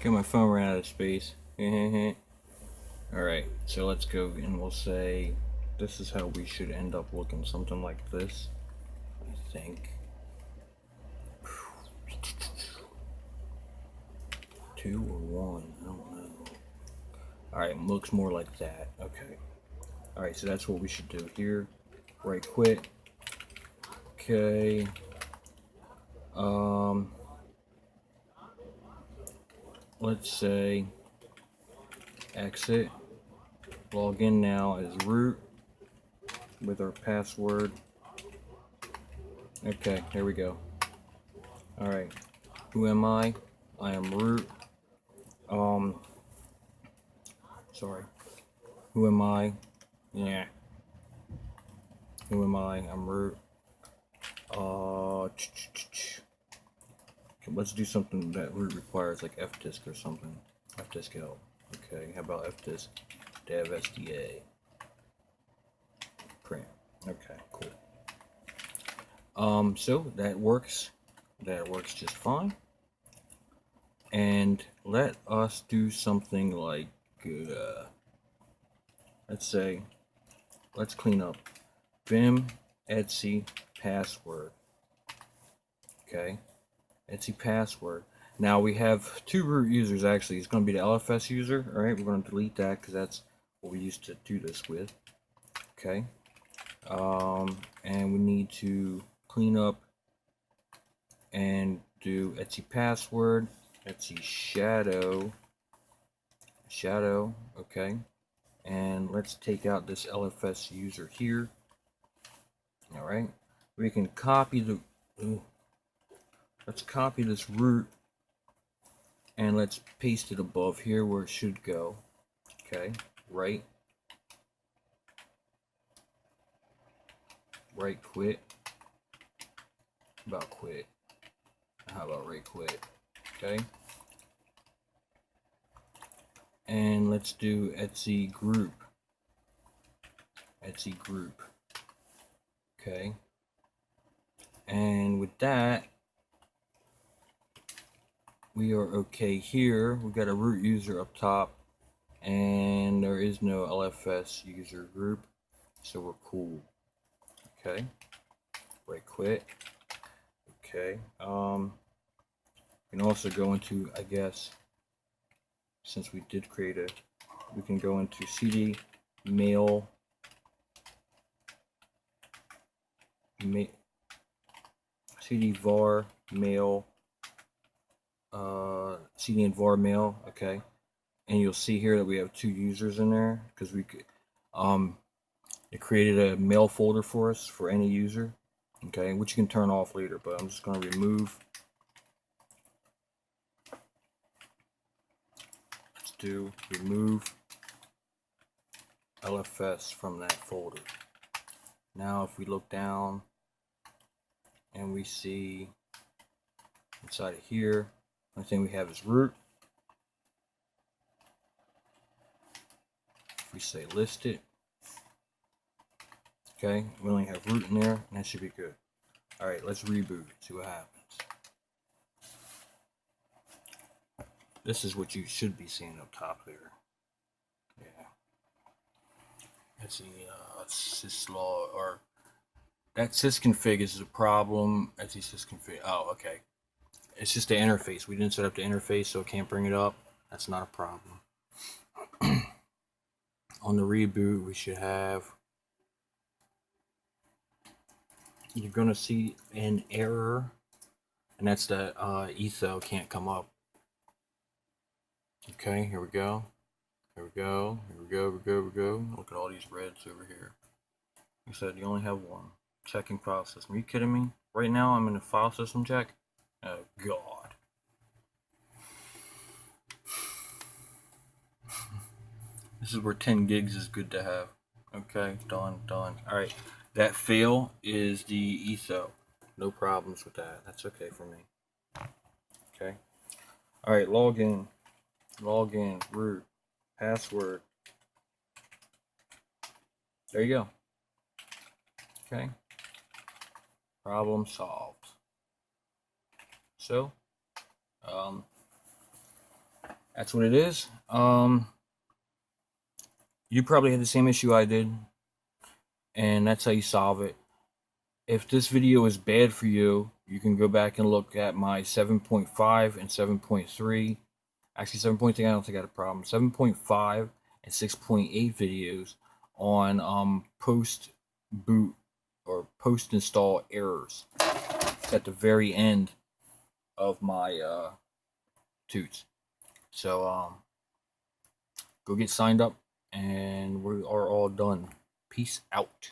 Get my phone ran out of space. Alright, so let's go and we'll say this is how we should end up looking. Something like this, I think. Two or one, I don't know. Alright, looks more like that. Okay. Alright, so that's what we should do here. Right, quit. Okay. Let's say exit. Log in now as root with our password. Okay, here we go. Alright. Who am I? I am root. Sorry. Who am I? Yeah. Who am I? I'm root. Let's do something that root requires, like fdisk or something. Fdisk help. Okay, how about fdisk dev sda print? Okay, cool. So that works. That works just fine. And let us do something like, let's say, let's clean up vim etc password. Okay, etc password. Now we have two root users actually. It's going to be the LFS user. All right, we're going to delete that because that's what we used to do this with. Okay, and we need to clean up and do etc password, etc shadow. Okay, and let's take out this LFS user here. All right, we can copy the. Let's copy this root and let's paste it above here where it should go. Okay, right quit. About quit. How about right quit? Okay. And let's do etc group. Etc group. Okay. And with that, we are okay here. We got a root user up top, and there is no LFS user group, so we're cool. Okay. Right quit. Okay. We can also go into, I guess, since we did create a, we can go into cd mail cd var mail cd and var mail. Okay, and you'll see here that we have two users in there because we could it created a mail folder for us for any user. Okay, which you can turn off later, but I'm just going to remove. Let's do remove LFS from that folder. Now if we look down and we see inside of here, the only thing we have is root. If we say list it, okay, we only have root in there, and that should be good. All right, let's reboot, see what happens. This is what you should be seeing up top there. Yeah. Let's see, syslog, or that sysconfig is a problem. Let's see, sysconfig. Oh, okay. It's just the interface. We didn't set up the interface, so it can't bring it up. That's not a problem. On the reboot, we should have, you're going to see an error, and that's that etho can't come up. Okay, here we go. Here we go. Here we go. Here we go. Here we go. Look at all these reds over here. You said you only have one. Checking file system. Are you kidding me? Right now I'm in a file system check? Oh, God. This is where 10 gigs is good to have. Okay, done. Alright, that fail is the etho. No problems with that. That's okay for me. Okay. Alright, log in, root, password. There you go. Okay. Problem solved. So, that's what it is. You probably had the same issue I did, and that's how you solve it. If this video is bad for you, you can go back and look at my 7.5 and 7.3. Actually, 7.3, I don't think I had a problem. 7.5 and 6.8 videos on post boot or post install errors. It's at the very end of my toots. So go get signed up, and we are all done. Peace out.